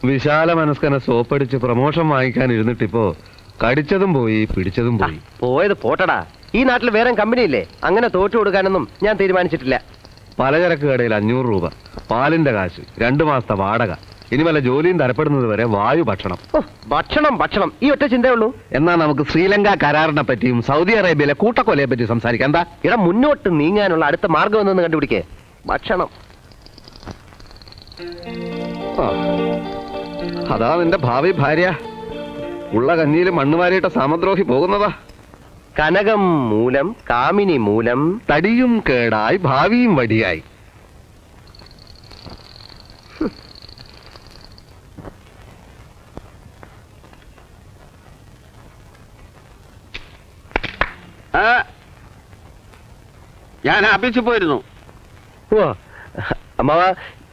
വിശാല മനസ്കനെ സോപ്പടിച്ച് പ്രമോഷൻ വാങ്ങിക്കാൻ ഇരുന്നിട്ടിപ്പോ കടിച്ചതും പോയി പിടിച്ചതും പോയി. പോയത് പോട്ടടാ. ഈ നാട്ടിൽ വേറെ കമ്പനി ഇല്ലേ? അങ്ങനെ തോറ്റു കൊടുക്കാനൊന്നും ഞാൻ തീരുമാനിച്ചിട്ടില്ല. പലചരക്ക് കടയിൽ 500 രൂപ, പാലിന്റെ കാശ്, 2 മാസത്തെ വാടക, ഇനി വല്ല ജോലിയും തരപ്പെടുന്നത് വരെ വായു ഭക്ഷണം. ഭക്ഷണം ഭക്ഷണം ഈ ഒറ്റ ചിന്തയുള്ളൂ. എന്നാ നമുക്ക് ശ്രീലങ്ക കരാറിനെ പറ്റിയും സൗദി അറേബ്യയിലെ കൂട്ടക്കൊലയെ പറ്റി സംസാരിക്കാം. എന്താ ഇട മുന്നോട്ട് നീങ്ങാനുള്ള അടുത്ത മാർഗം എന്നൊന്ന് കണ്ടുപിടിക്കേ. ഭക്ഷണം. അതാ നിന്റെ ഭാവി ഭാര്യ ഉള്ള കഞ്ഞിയിൽ മണ്ണുവാരിയിട്ട സാമദ്രോഹി പോകുന്നതാ. കനകം മൂലം കാമിനി മൂലം തടിയും കേടായി ഭാവിയും വടിയായി. ഞാൻ ആഫീസിൽ പോയിരുന്നു. അമ്മാവ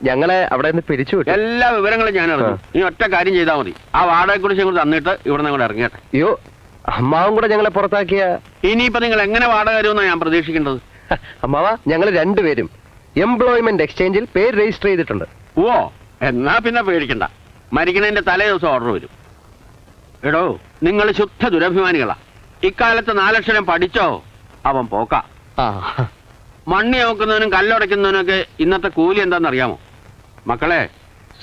ഞങ്ങളെ അവിടെ നിന്ന് പിരിച്ചു വിട്ടു. എല്ലാ വിവരങ്ങളും ഞാൻ അറിഞ്ഞു. നീ ഒറ്റ കാര്യം ചെയ്താൽ മതി. ആ വാടകയെ കുറിച്ച് കൂടെ തന്നിട്ട് ഇവിടെ നിന്ന് കൂടെ ഇറങ്ങിയട്ടെ. അയ്യോ, അമ്മാവും കൂടെ ഞങ്ങളെ പുറത്താക്കിയ ഇനിയിപ്പോ നിങ്ങൾ എങ്ങനെ വാടക തരുമെന്നാണ് ഞാൻ പ്രതീക്ഷിക്കേണ്ടത്? അമ്മാവ ഞങ്ങൾ രണ്ടുപേരും എംപ്ലോയ്മെന്റ് എക്സ്ചേഞ്ചിൽ പേര് രജിസ്റ്റർ ചെയ്തിട്ടുണ്ട്. ഓ, എന്നാ പിന്നെ പേടിക്കണ്ട. മരിക്കണതിന്റെ തലേ ദിവസം ഓർഡർ വരും. എടോ, നിങ്ങൾ ശുദ്ധ ദുരഭിമാനികളാ. ഇക്കാലത്ത് 4 അക്ഷരം പഠിച്ചോ അവൻ പോക്ക. മണ്ണി നോക്കുന്നതിനും കല്ലുടയ്ക്കുന്നതിനും ഒക്കെ ഇന്നത്തെ കൂലി എന്താണെന്നറിയാമോ? മക്കളെ,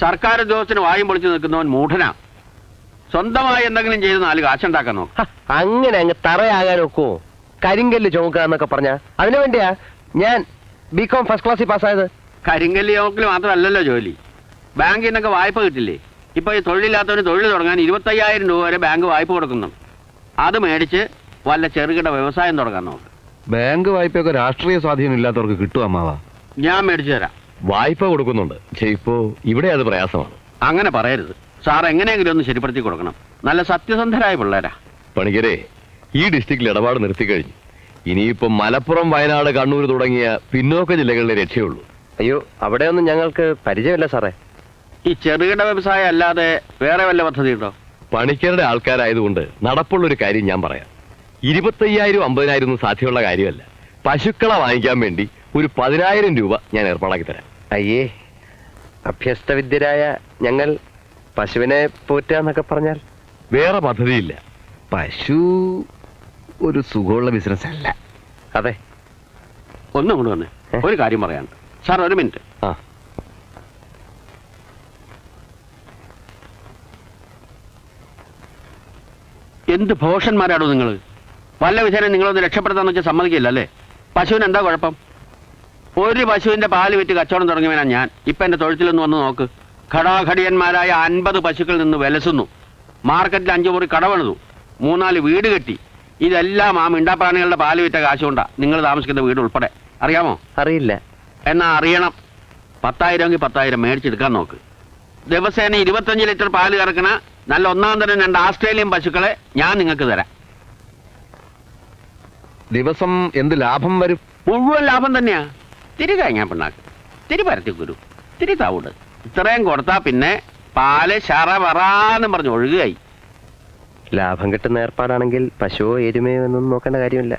സർക്കാർ ഉദ്യോഗസ്ഥന് വായും പൊളിച്ചു നിൽക്കുന്നവൻ മൂഢനാ. സ്വന്തമായി എന്തെങ്കിലും ചെയ്ത് 4 കാശുണ്ടാക്കാൻ നോക്കും. അങ്ങനെ അങ്ങ് തറയാകാൻ നോക്കുമോ? കരിങ്കല്ല് ചുമക്കുക എന്നൊക്കെ പറഞ്ഞ അതിനു വേണ്ടിയാ ഞാൻ BCom ഫസ്റ്റ് ക്ലാസ്സിൽ പാസ്സായത്. കരിങ്കല്ല് ചുമക്കൽ മാത്രമല്ലല്ലോ ജോലി. ബാങ്കിൽ നിന്നൊക്കെ വായ്പ കിട്ടില്ലേ? ഇപ്പൊ ഈ തൊഴിലില്ലാത്തവന് തൊഴിൽ തുടങ്ങാൻ 25,000 രൂപ വരെ ബാങ്ക് വായ്പ കൊടുക്കുന്നുണ്ട്. അത് മേടിച്ച് വല്ല ചെറുകിട വ്യവസായം തുടങ്ങാൻ നോക്ക്. ബാങ്ക് വായ്പയൊക്കെ രാഷ്ട്രീയ സ്വാധീനം ഇല്ലാത്തവർക്ക് കിട്ടും അമ്മാവാ. ഞാൻ മേടിച്ചു തരാം. വായ്പ കൊടുക്കുന്നുണ്ട്. ഇപ്പോ ഇവിടെ അത് പ്രയാസമാണ്. അങ്ങനെ പറയരുത് സാർ. എങ്ങനെയെങ്കിലും ഒന്ന് ശരിപ്പെടുത്തി കൊടുക്കണം. നല്ല സത്യസന്ധരായ പിള്ളേരാ. പണിക്കരെ, ഈ ഡിസ്ട്രിക്റ്റിൽ ഇടപാട് നിർത്തിക്കഴിഞ്ഞു. ഇനിയിപ്പോ മലപ്പുറം, വയനാട്, കണ്ണൂർ തുടങ്ങിയ പിന്നോക്ക ജില്ലകളിലെ രക്ഷയുള്ളൂ. അയ്യോ, അവിടെയൊന്നും ഞങ്ങൾക്ക് പരിചയമില്ല സാറേ. ഈ ചെറുകിട വ്യവസായം അല്ലാതെ വേറെ വല്ല പദ്ധതി ഉണ്ടോ? പണിക്കരുടെ ആൾക്കാരായതുകൊണ്ട് നടപ്പുള്ളൊരു കാര്യം ഞാൻ പറയാം. 25,000 50,000 ഒന്നും സാധ്യമുള്ള കാര്യമല്ല. പശുക്കളെ വാങ്ങിക്കാൻ വേണ്ടി ഒരു 10,000 രൂപ ഞാൻ ഏർപ്പാടാക്കി തരാം. അയ്യേ, അഭ്യസ്തവിദ്യരായ ഞങ്ങൾ പശുവിനെ പോറ്റാന്നൊക്കെ പറഞ്ഞാൽ വേറെ പദ്ധതിയില്ല. പശു ഒരു സുഖമുള്ള ബിസിനസ് അല്ല. അതെ. ഒന്നും കൊണ്ട് വന്നേ, ഒരു കാര്യം പറയാനുണ്ട് സാർ. 1 മിനിറ്റ്. എന്ത് ഭോഷന്മാരാണോ നിങ്ങൾ? വല്ല വിധേനം നിങ്ങളൊന്ന് രക്ഷപ്പെടുത്താന്ന് വെച്ചാൽ സമ്മതിക്കില്ല അല്ലേ? പശുവിന് എന്താ കുഴപ്പം? ഒരു പശുവിന്റെ പാല് വിറ്റ് കച്ചവടം തുടങ്ങിയവനാ ഞാൻ. ഇപ്പൊ എന്റെ തൊഴുത്തിലൊന്ന് വന്ന് നോക്ക്. ഘടാഘടിയന്മാരായ 50 പശുക്കളിൽ നിന്ന് വിലസുന്നു. മാർക്കറ്റിൽ 5 മുറി കടവണതു, 3-4 വീട് കെട്ടി. ഇതെല്ലാം ആ മിണ്ടാപ്രാണികളുടെ പാല് വിറ്റ കാശുകൊണ്ടാ നിങ്ങൾ താമസിക്കുന്ന വീട് ഉൾപ്പെടെ. അറിയാമോ? അറിയില്ല. എന്നാ അറിയണം. 10,000 എങ്കിൽ 10,000 മേടിച്ചെടുക്കാൻ നോക്ക്. ദിവസേന 25 ലിറ്റർ പാല് കറക്കണ നല്ല 1-ാം തരം 2 ആസ്ട്രേലിയൻ പശുക്കളെ ഞാൻ നിങ്ങൾക്ക് തരാം. ദിവസം എന്ത് ലാഭം വരും? മുഴുവൻ ലാഭം തന്നെയാ. തിരി കഴിഞ്ഞാൽ പിണ്ണാക്ക്, തിരി പരത്തിക്കുരു, തിരി തവിട്, ഇത്രയും കൊടുത്താ പിന്നെ പാല് ശറവറാന്നും പറഞ്ഞ് ഒഴുകുകയായി. ലാഭം കിട്ടുന്ന ഏർപ്പാടാണെങ്കിൽ പശുവോ എരുമയോ എന്നൊന്നും നോക്കേണ്ട കാര്യമില്ല.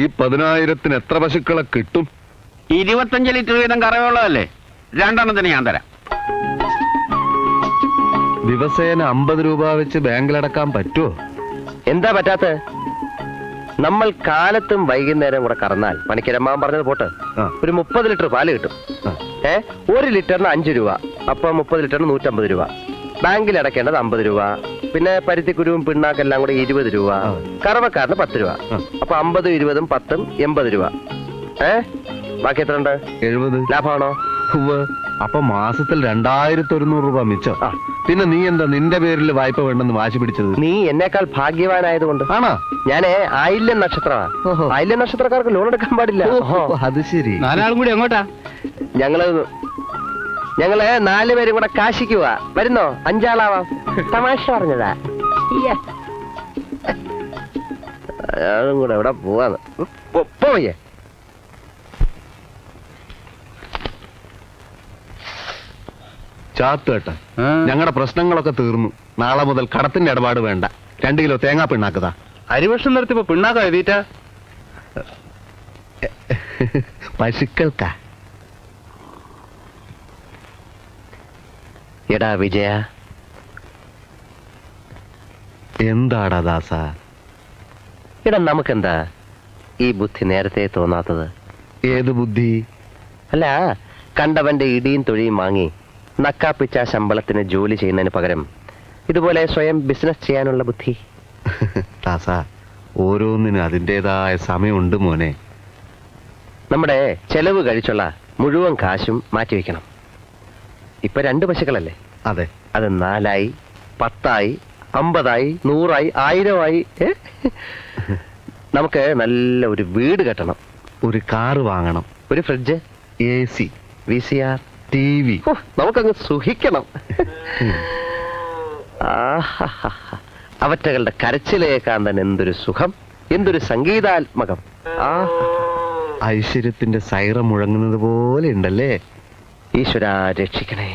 ഈ 10,000-ന് എത്ര പശുക്കളെ കിട്ടും? 25 ലിറ്റർ വീതം കറവുള്ളതല്ലേ? 2 എണ്ണത്തിന് ഞാൻ തരാം. ദിവസേന 50 രൂപ വെച്ച് ബാങ്കിലടക്കാൻ പറ്റുമോ? എന്താ പറ്റാത്ത? നമ്മൾ കാലത്തും വൈകുന്നേരം കൂടെ കറന്നാൽ പണിക്കരമ്മാൻ പറഞ്ഞത് പോട്ട് ഒരു 30 ലിറ്റർ പാല് കിട്ടും. 1 ലിറ്ററിന് 5 രൂപ. അപ്പൊ 30 ലിറ്ററിന് 150 രൂപ. ബാങ്കിൽ അടക്കേണ്ടത് 50 രൂപ. പിന്നെ പരുത്തിക്കുരുവും പിണ്ണാക്കെല്ലാം കൂടെ 20 രൂപ. കറവക്കാരന് 10 രൂപ. അപ്പൊ 50, 20, 10, 80 രൂപ. ബാക്കി എത്ര ഉണ്ട്? 70. ലാഭമാണോ? അപ്പൊ മാസത്തിൽ 2,100 രൂപ മിച്ചം. പിന്നെ നീ എന്താ നിന്റെ പേരിൽ വായ്പ വേണ്ടെന്ന് വാശി പിടിച്ചത്? നീ എന്നേക്കാൾ ഭാഗ്യവാനായതുകൊണ്ട്. ആണോ? ഞാനേ ആയില്യം നക്ഷത്രമാ. ആയില്യം നക്ഷത്രക്കാർക്ക് ലോൺ എടുക്കാൻ പാടില്ല. അത് ശരി. 4 ആളും കൂടി എങ്ങോട്ടാ? ഞങ്ങള് 4 പേരും കൂടെ കാശിക്കുക. വരുന്നോ? 5 ആളാവാം. തമാശ പറഞ്ഞതാ. അതും കൂടെ എവിടെ പോവാന്ന് പോയേ. ചാത്തുവേട്ട, ഞങ്ങളുടെ പ്രശ്നങ്ങളൊക്കെ തീർന്നു. നാളെ മുതൽ കടത്തിന്റെ ഇടപാട് വേണ്ട. 2 കിലോ തേങ്ങാ പിണ്ണാക്കതാ. അരിവർഷം നിർത്തിപ്പോ പിണ്ണാക്ക എഴുതിട്ട പശുക്കൾക്കാ. എടാ വിജയ, എന്താടാ ദാസ? എടാ നമുക്കെന്താ ഈ ബുദ്ധി നേരത്തെ തോന്നാത്തത്? ഏത് ബുദ്ധി? അല്ല, കണ്ടവന്റെ ഇടിയും തൊഴിയും വാങ്ങി നക്കാപ്പിച്ച ശമ്പളത്തിന് ജോലി ചെയ്യുന്നതിന് പകരം ഇതുപോലെ സ്വയം ബിസിനസ് ചെയ്യാനുള്ള ബുദ്ധി. ദാസ, ഓരോന്നിനും അതിൻ്റെതായ സമയമുണ്ട് മോനെ. നമ്മുടെ ചെലവ് കഴിച്ചുള്ള മുഴുവൻ കാശും മാറ്റിവെക്കണം. ഇപ്പൊ 2 പശുക്കളല്ലേ? അതെ. അത് 4ആയി, 10ആയി, 50ആയി, 100ആയി, 1000ആയി. നമുക്ക് നല്ല ഒരു വീട് കെട്ടണം, ഒരു കാറ് വാങ്ങണം, ഒരു ഫ്രിഡ്ജ്, AC, VCR, TV. നമുക്കങ്ങ് സുഖിക്കണം. അവറ്റകളുടെ കരച്ചിലേക്കാൻ തന്നെ എന്തൊരു സുഖം, എന്തൊരു സംഗീതാത്മകം. ഐശ്വര്യത്തിന്റെ സൈറം മുഴങ്ങുന്നത് പോലെ ഉണ്ടല്ലേ? ഈശ്വരാ രക്ഷിക്കണേ.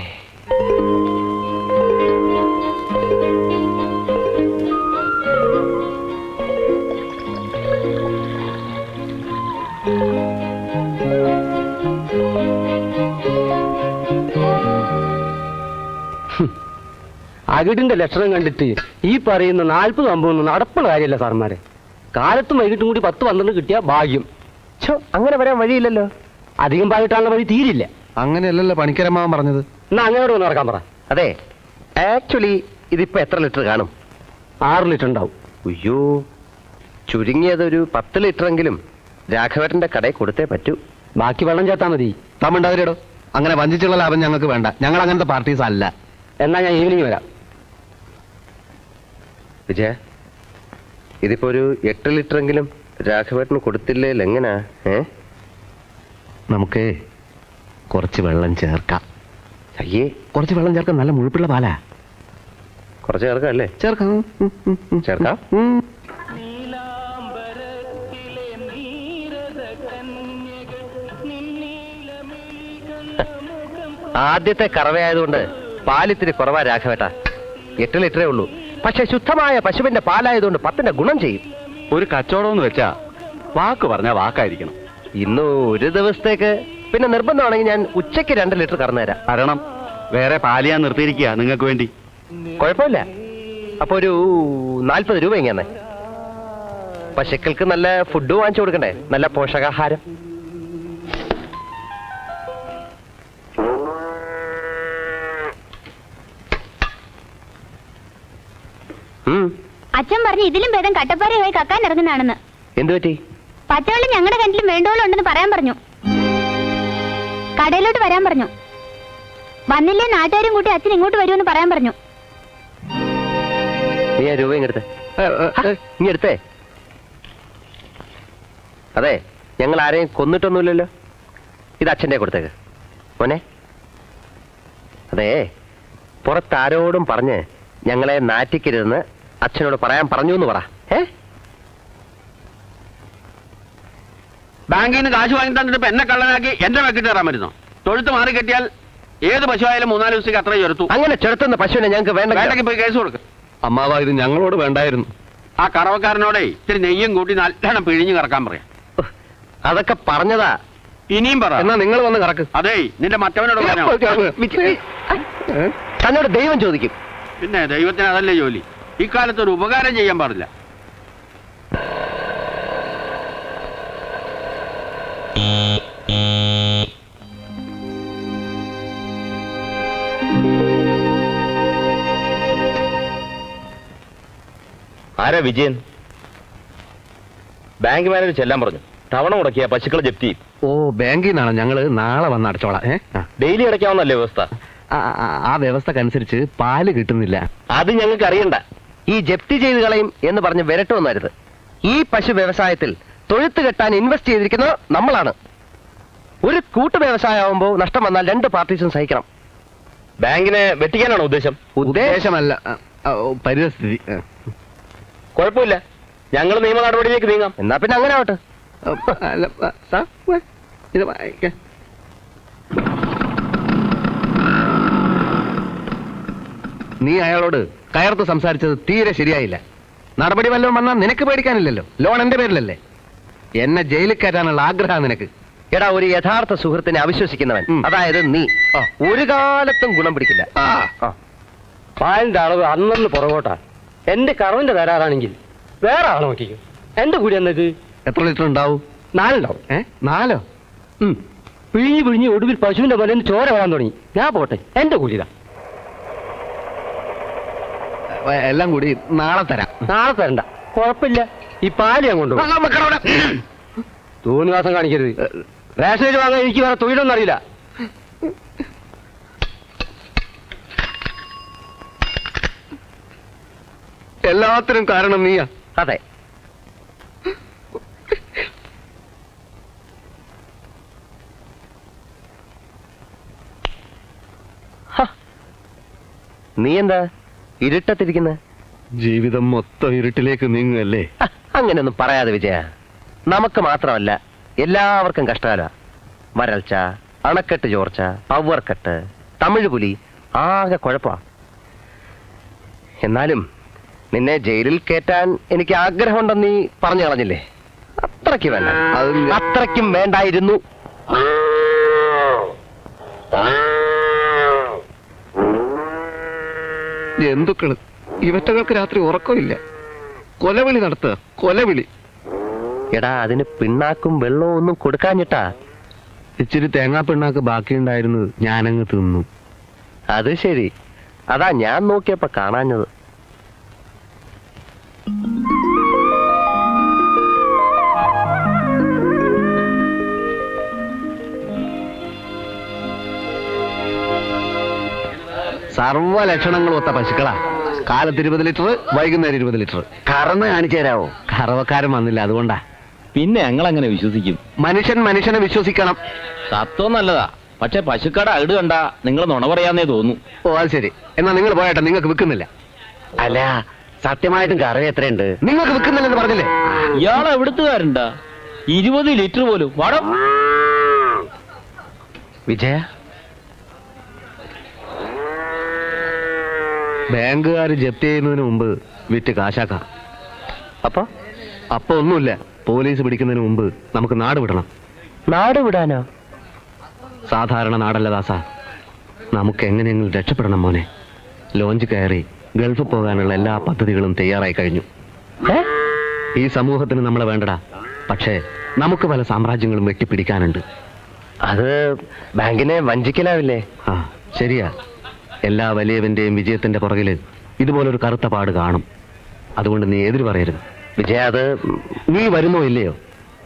അകിടിന്റെ ലക്ഷണം കണ്ടിട്ട് ഈ പറയുന്ന 40-50 നടപ്പുള്ള കാര്യമല്ല സാർമാരെ. കാലത്തും വൈകിട്ടും കൂടി 10-12 കിട്ടിയ ഭാഗ്യം. അങ്ങനെ വരാൻ വഴിയില്ലല്ലോ. അധികം പാകിട്ടാനുള്ള വഴി തീരില്ല. അങ്ങനെയല്ലല്ലോ പണിക്കരമാവൻ പറഞ്ഞത്. എന്നാ അങ്ങോട്ട് വന്ന് നടക്കാൻ പറ. അതെ, ആക്ച്വലി ഇതിപ്പോ എത്ര ലിറ്റർ കാണും? 6 ലിറ്റർ ഉണ്ടാവും. അയ്യോ, ചുരുങ്ങിയതൊരു 10 ലിറ്ററെങ്കിലും രാഘവേട്ടന്റെ കടയിൽ കൊടുത്തേ പറ്റൂ. ബാക്കി വെള്ളം ചേർത്താ മതി. തമ്മിണ്ടാവരടോ, അങ്ങനെ വഞ്ചിച്ചുള്ള ലാഭം ഞങ്ങൾക്ക് വേണ്ട. ഞങ്ങൾ അങ്ങനത്തെ പാർട്ടീസ് അല്ല. എന്നാ ഞാൻ ഈവനിങ് വരാം. വിജയ, ഇതിപ്പോ ഒരു 8 ലിറ്ററെങ്കിലും രാഘവേട്ടന് കൊടുത്തില്ലേ എങ്ങനാ? നമുക്ക് കുറച്ച് വെള്ളം ചേർക്കാം. അയ്യേ, കുറച്ച് വെള്ളം ചേർക്കാം. നല്ല മുഴുപ്പുള്ള പാലാ. കുറച്ച് ചേർക്കാം അല്ലേ? ചേർക്കാം. ചേർക്കാം. ആദ്യത്തെ കറവയായതുകൊണ്ട് പാലിത്തിരി കുറവാ രാഘവേട്ട. 8 ലിറ്ററേ ഉള്ളൂ. പക്ഷെ ശുദ്ധമായ പശുവിന്റെ പാലായതുകൊണ്ട് 10ന്റെ ഗുണം ചെയ്യും. ഒരു കച്ചവടം എന്ന് വെച്ചാ വാക്ക് പറഞ്ഞാ വാക്കായിരിക്കണം. ഇന്ന് ഒരു ദിവസത്തേക്ക്, പിന്നെ നിർബന്ധമാണെങ്കിൽ ഞാൻ ഉച്ചയ്ക്ക് 2 ലിറ്റർ കറന്നു തരാം. തരണം. വേറെ പാല് ഞാൻ നിർത്തിയിരിക്കുക നിങ്ങൾക്ക് വേണ്ടി. കുഴപ്പമില്ല. അപ്പൊ ഒരു 40 രൂപ ഇങ്ങനെ. പശുക്കൾക്ക് നല്ല ഫുഡ് വാങ്ങിച്ചു കൊടുക്കണ്ടേ, നല്ല പോഷകാഹാരം. അച്ഛൻ പറഞ്ഞു ഇതിലും ഭേദം കട്ടപ്പാറയായി കക്കാൻ ഇറങ്ങുന്നതാണെന്ന്. എന്തു പറ്റി? പച്ചവെള്ളം ഞങ്ങളുടെ കിണറ്റിലും വേണ്ടോളം ഉണ്ടെന്ന് പറയാൻ പറഞ്ഞു. കടയിലോട്ട് വരാൻ പറഞ്ഞു. വന്നില്ലേ നാട്ടുകാരും കൂട്ടി അച്ഛൻ ഇങ്ങോട്ട് വരുമെന്ന് പറയാൻ പറഞ്ഞു. നീ ആ രൂപ ഇങ്ങെടുത്തേ. ഇങ്ങെടുത്തേ. അതെ, ഞങ്ങൾ ആരെയും കൊന്നിട്ടൊന്നുമില്ലല്ലോ. ഇത് അച്ഛൻ്റെ കൊടുത്തേക്ക് മോനെ. അതെ, പുറത്താരോടും പറഞ്ഞ് ഞങ്ങളെ നാറ്റിക്കരുതെന്ന് അച്ഛനോട് പറയാൻ പറഞ്ഞു എന്ന് പറ. ബാങ്കിൽ നിന്ന് കാശ് വാങ്ങി തന്നിട്ട് എന്നെ കള്ളനാക്കി എന്റെ വെക്കിട്ട് കയറാൻ പറ്റുന്നോ? തൊഴുത്ത് മാറി കെട്ടിയാൽ ഏത് പശു ആയാലും 3-4 ദിവസത്തേക്ക് അത്ര ചെറുത്തു. അങ്ങനെ ചെറുത്തുന്ന പശുവിനെ ഞങ്ങൾക്ക് വേണ്ടെങ്കിൽ പോയി കേസ് കൊടുക്കും. അമ്മാവ, ഇത് ഞങ്ങളോട് വേണ്ടായിരുന്നു. ആ കറവക്കാരനോടെ ഇത്തിരി നെയ്യും കൂട്ടി നല്ലോണം പിഴിഞ്ഞ് കറക്കാൻ പറയാം. അതൊക്കെ പറഞ്ഞതാ. ഇനിയും പറ. എന്നാ നിങ്ങൾ വന്ന് കറക്ക്. അതേ, നിന്റെ മറ്റവനോട് പറഞ്ഞോ. തന്നോട് ദൈവം ചോദിക്കും. പിന്നെ ദൈവത്തിന് അതല്ലേ ജോലി. ഇക്കാലത്ത് ഒരു ഉപകാരം ചെയ്യാൻ പാടില്ല. ആരാ വിജയൻ? ബാങ്ക് മാനേജർ ചെല്ലാൻ പറഞ്ഞു. തവണ മുടക്കിയ പശുക്കളെ ജപ്തി. ഓ, ബാങ്കിൽ നിന്നാണ്. ഞങ്ങള് നാളെ വന്ന് അടച്ചോളാം. ഡെയിലി അടയ്ക്കാവുന്നല്ലേ വ്യവസ്ഥ? ആ വ്യവസ്ഥക്കനുസരിച്ച് പാല് കിട്ടുന്നില്ല. അത് ഞങ്ങൾക്ക് അറിയണ്ട. ഈ ജപ്തി ചെയ്ത് കളയും എന്ന് പറഞ്ഞ് വിരട്ടൊന്നരുത്. ഈ പശു വ്യവസായത്തിൽ തൊഴുത്ത് കെട്ടാൻ ഇൻവെസ്റ്റ് ചെയ്തിരിക്കുന്നത് നമ്മളാണ്. ഒരു കൂട്ടു വ്യവസായമാകുമ്പോൾ നഷ്ടം വന്നാൽ 2 പാർട്ടീസും സഹിക്കണം. ബാങ്കിനെ വെട്ടിക്കാനാണോ ഉദ്ദേശം? ഉദ്ദേശമല്ല, പരിസ്ഥിതി. കുഴപ്പമില്ല, ഞങ്ങൾ നിയമ നടപടിയിലേക്ക് നീങ്ങാം. എന്നാ പിന്നെ അങ്ങനെ ആവട്ടെ. നീ അയാളോട് കയർത്ത് സംസാരിച്ചത് തീരെ ശരിയായില്ല. നടപടി വല്ലതും വന്നാൽ നിനക്ക് പേടിക്കാനില്ലല്ലോ. ലോൺ എന്റെ പേരിലല്ലേ. എന്നെ ജയിലിൽ കയറ്റാനുള്ള ആഗ്രഹം നിനക്ക്. എടാ, ഒരു യഥാർത്ഥ സുഹൃത്തിനെ അവിശ്വസിക്കുന്നവൻ, ഉം. അതായത് നീ, ഒരു കാലത്തും ഗുണം പിടിക്കില്ല. ആ. പാലിന്റെ അളവ് അന്നു പുറകോട്ടാ. എന്റെ കറവിന്റെ തരാറാണെങ്കിൽ വേറെ ആളെ നോക്കിക്കും. എന്റെ കൂടി എന്നേക്ക് എത്ര ലിറ്റർ ഉണ്ടാവും? 4 ഉണ്ടാവും. 4? പിഴിഞ്ഞ് പിഴിഞ്ഞ് ഒടുവിൽ പശുവിന്റെ പോലെ ചോര വരാൻ തുടങ്ങി. ഞാൻ പോട്ടെ, എന്റെ കൂലിതാ. എല്ലാം കൂടി നാളെ തരാം. നാളെ തരണ്ട, കുഴപ്പമില്ല. ഈ പാല് ഞാൻ കൊണ്ടുപോകും. തോന്നിവാസം കാണിക്കരുത്. റേഷനേജ് വാങ്ങാൻ എനിക്ക് വേറെ തൊഴിലൊന്നും അറിയില്ല. എല്ലാത്തിനും കാരണം നീയാ. അതെ. നീ എന്താ ഇരുട്ടത്തിരിക്കുന്ന? ജീവിതം മൊത്തം ഇരുട്ടിലേക്ക് നീങ്ങുകയല്ലേ. അങ്ങനെയൊന്നും പറയാതെ വിജയ. നമുക്ക് മാത്രമല്ല, എല്ലാവർക്കും കഷ്ടകാല. വരൾച്ച, അണക്കെട്ട് ചോർച്ച, പവർക്കെട്ട്, തമിഴ് പുലി, ആകെ കുഴപ്പാ. എന്നാലും നിന്നെ ജയിലിൽ കയറ്റാൻ എനിക്ക് ആഗ്രഹമുണ്ടെന്ന് നീ പറഞ്ഞു കളഞ്ഞില്ലേ? അത്രയ്ക്ക് വേണ്ട. അത്രയ്ക്കും വേണ്ടായിരുന്നു. ജന്തുക്കള് ഇവറ്റകൾക്ക് രാത്രി ഉറക്കമില്ല. കൊലവിളി നടത്തുക, കൊലവിളി. എടാ, അതിന് പിണ്ണാക്കും വെള്ളവും ഒന്നും കൊടുക്കാഞ്ഞിട്ടാ. ഇച്ചിരി തേങ്ങാ പിണ്ണാക്ക് ബാക്കിയുണ്ടായിരുന്നു, ഞാനങ്ങ് തിന്നു. അത് ശരി. അതാ ഞാൻ നോക്കിയപ്പോ കാണാഞ്ഞത്. സർവ്വ ലക്ഷണങ്ങളും ഒത്ത പശുക്കളാ. കാലത്ത് 20 ലിറ്റർ, വൈകുന്നേരം 20 ലിറ്റർ. കറന്ന് കാണിച്ചു തരാവോ? കറവക്കാരൻ വന്നില്ല, അതുകൊണ്ടാ. പിന്നെ ഞങ്ങൾ അങ്ങനെ വിശ്വസിക്കും? മനുഷ്യൻ മനുഷ്യനെ വിശ്വസിക്കണം. തത്വം നല്ലതാ, പക്ഷെ പശുക്കട അകിട് കണ്ട നിങ്ങൾ നുണ പറയാന്നേ തോന്നുന്നു. ഓ, അത് ശരി. എന്നാ നിങ്ങൾ പോയട്ടെ, നിങ്ങൾക്ക് വിൽക്കുന്നില്ല. അല്ല, സത്യമായിട്ടും കറവ് എത്രയുണ്ട്? നിങ്ങൾക്ക് വിൽക്കുന്നില്ലെന്ന് പറഞ്ഞില്ലേ? ഇയാളെ എവിടുത്തുകാരുണ്ടാ? 20 ലിറ്റർ പോലും. വടം വിജയ, ബാങ്കുകാർ ജപ്തി ചെയ്യുന്നതിന് മുമ്പ് വിറ്റ് കാശാക്കാം. അപ്പൊ ഒന്നുമില്ല. പോലീസ് പിടിക്കുന്നതിന് മുമ്പ് നമുക്ക് നാട് വിടണം. നാട് വിടാനോ? സാധാരണ നാടല്ല ദാസ. നമുക്ക് എങ്ങനെയെങ്കിലും രക്ഷപ്പെടണം മോനെ. ലോഞ്ച് കയറി ഗൾഫിൽ പോകാനുള്ള എല്ലാ പദ്ധതികളും തയ്യാറായി കഴിഞ്ഞു. ഈ സമൂഹത്തിന് നമ്മളെ വേണ്ടടാ. പക്ഷേ നമുക്ക് പല സാമ്രാജ്യങ്ങളും വെട്ടിപ്പിടിക്കാനുണ്ട്. അത് ബാങ്കിനെ വഞ്ചിക്കലാവില്ലേ? ആ, ശരിയാ. എല്ലാ വലിയവന്റെയും വിജയത്തിന്റെ പുറകില് ഇതുപോലൊരു കറുത്ത പാട് കാണും. അതുകൊണ്ട് നീ എതിര് പറയരുത്. വിജയ, അത് നീ വരുന്നോ ഇല്ലയോ,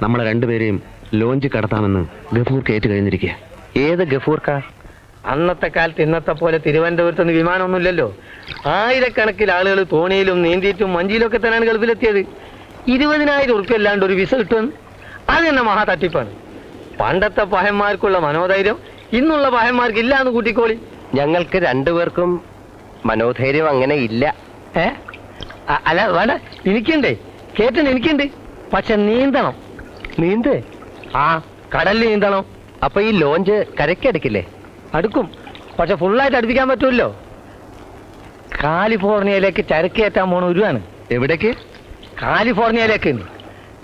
നമ്മളെ രണ്ടുപേരെയും ലോഞ്ച് കടത്താമെന്ന് ഗഫൂർ കേറ്റ് കഴിഞ്ഞിരിക്കുക. ഏത് ഗഫൂർക്ക? അന്നത്തെ കാലത്ത് ഇന്നത്തെ പോലെ തിരുവനന്തപുരത്ത് നിന്ന് വിമാനമൊന്നുമില്ലല്ലോ. ആയിരക്കണക്കിന് ആളുകൾ തോണിയിലും നീന്തിയിട്ടും മഞ്ചിയിലും ഒക്കെ തന്നെയാണ് ഗൾഫിലെത്തിയത്. 20,000 ഉറുപ്പ്യ അല്ലാണ്ട് ഒരു വിസ കിട്ടുമെന്ന് അത് തന്നെ മഹാ തട്ടിപ്പാണ്. പണ്ടത്തെ പഹന്മാർക്കുള്ള മനോധൈര്യം ഇന്നുള്ള പഹന്മാർക്ക് ഇല്ല എന്ന് കൂട്ടിക്കോളി. ഞങ്ങൾക്ക് രണ്ടുപേർക്കും മനോധൈര്യം അങ്ങനെ ഇല്ല. അല്ല വേണ്ട, എനിക്കുണ്ടേ, കേട്ടിന് എനിക്കുണ്ട്. പക്ഷെ നീന്തണം. നീന്ത്? ആ, കടലിൽ നീന്തണം. അപ്പൊ ഈ ലോഞ്ച് കരയ്ക്കടുക്കില്ലേ? അടുക്കും, പക്ഷെ ഫുള്ളായിട്ട് അടുപ്പിക്കാൻ പറ്റുമല്ലോ. കാലിഫോർണിയയിലേക്ക് ചരക്ക് കയറ്റാൻ പോണ ഒരുവാണ്. എവിടേക്ക്? കാലിഫോർണിയയിലേക്ക്.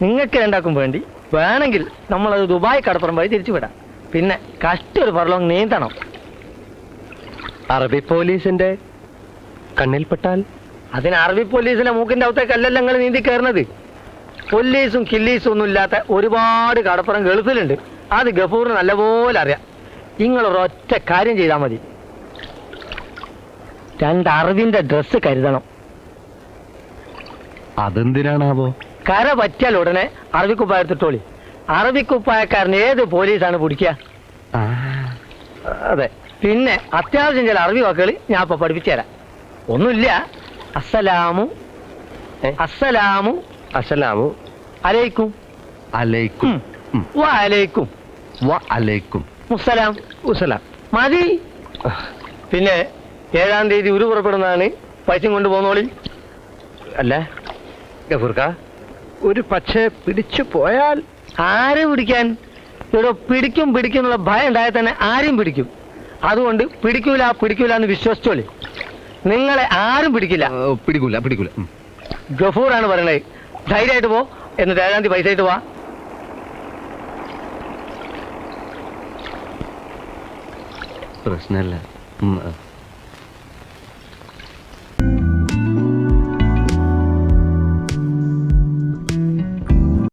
നിങ്ങൾക്ക് രണ്ടാക്കും വേണ്ടി വേണമെങ്കിൽ നമ്മളത് ദുബായ് കടപ്പുറം വഴി തിരിച്ചു വിടാം. പിന്നെ കഷ്ടൊരു ഫർലോങ് നീന്തണം. അറബി പോലീസിന്റെ കണ്ണിൽപ്പെട്ടാൽ? അതിന് അറബി പോലീസിലെ മൂക്കിന്റെ അകത്തേക്കല്ലല്ലോ നിങ്ങൾ നീന്തി കയറുന്നത്. പോലീസും കില്ലീസും ഒന്നും ഇല്ലാത്ത ഒരുപാട് കടപ്പുറം ഗൾഫിലുണ്ട്. അത് ഗഫൂറിന് നല്ലപോലെ അറിയാം. നിങ്ങളൊരൊറ്റ കാര്യം ചെയ്താൽ മതി. 2 അറബിന്റെ ഡ്രസ്സ് കരുതണം. അതെന്തിനാണാവോ? കര പറ്റിയാൽ ഉടനെ അറബിക്കുപ്പായ എടുത്തിട്ടോളി. അറബിക്കുപ്പായക്കാരൻ ഏത് പോലീസാണ് പിടിക്കുക? അതെ. പിന്നെ അത്യാവശ്യം ചില അറബി വാക്കുകൾ ഞാൻ ഇപ്പൊ പഠിപ്പിച്ചു തരാം. ഒന്നുമില്ല. അസ്സലാമു അസ്സലാമു അസ്സലാമു അലൈക്കും അലൈക്കും. വഅലൈക്കും വഅലൈക്കും മുസ്സലാം. ഉസലാം. മതി. പിന്നെ 7-ാം തീയതി ഉരു പുറപ്പെടുന്നതാണ്. പൈസയും കൊണ്ട് പോന്നോളി. അല്ല ഗഫൂർക്ക, ഒരു പക്ഷേ പിടിച്ചു പോയാൽ? ആരെ പിടിക്കാൻ? ഇവിടെ പിടിക്കും എന്നുള്ള ഭയം ഉണ്ടായാൽ തന്നെ ആരെയും പിടിക്കും. അതുകൊണ്ട് പിടിക്കൂല എന്ന് വിശ്വസിച്ചോളി. നിങ്ങളെ ആരും പിടിക്കില്ല. പിടിക്കൂല. ഗഫൂറാണ് പറയണത്. ധൈര്യമായിട്ട് പോ. എന്നിട്ട് 7-ാം തീയതി പൈസ ആയിട്ട് വാ. പ്രശ്നമല്ല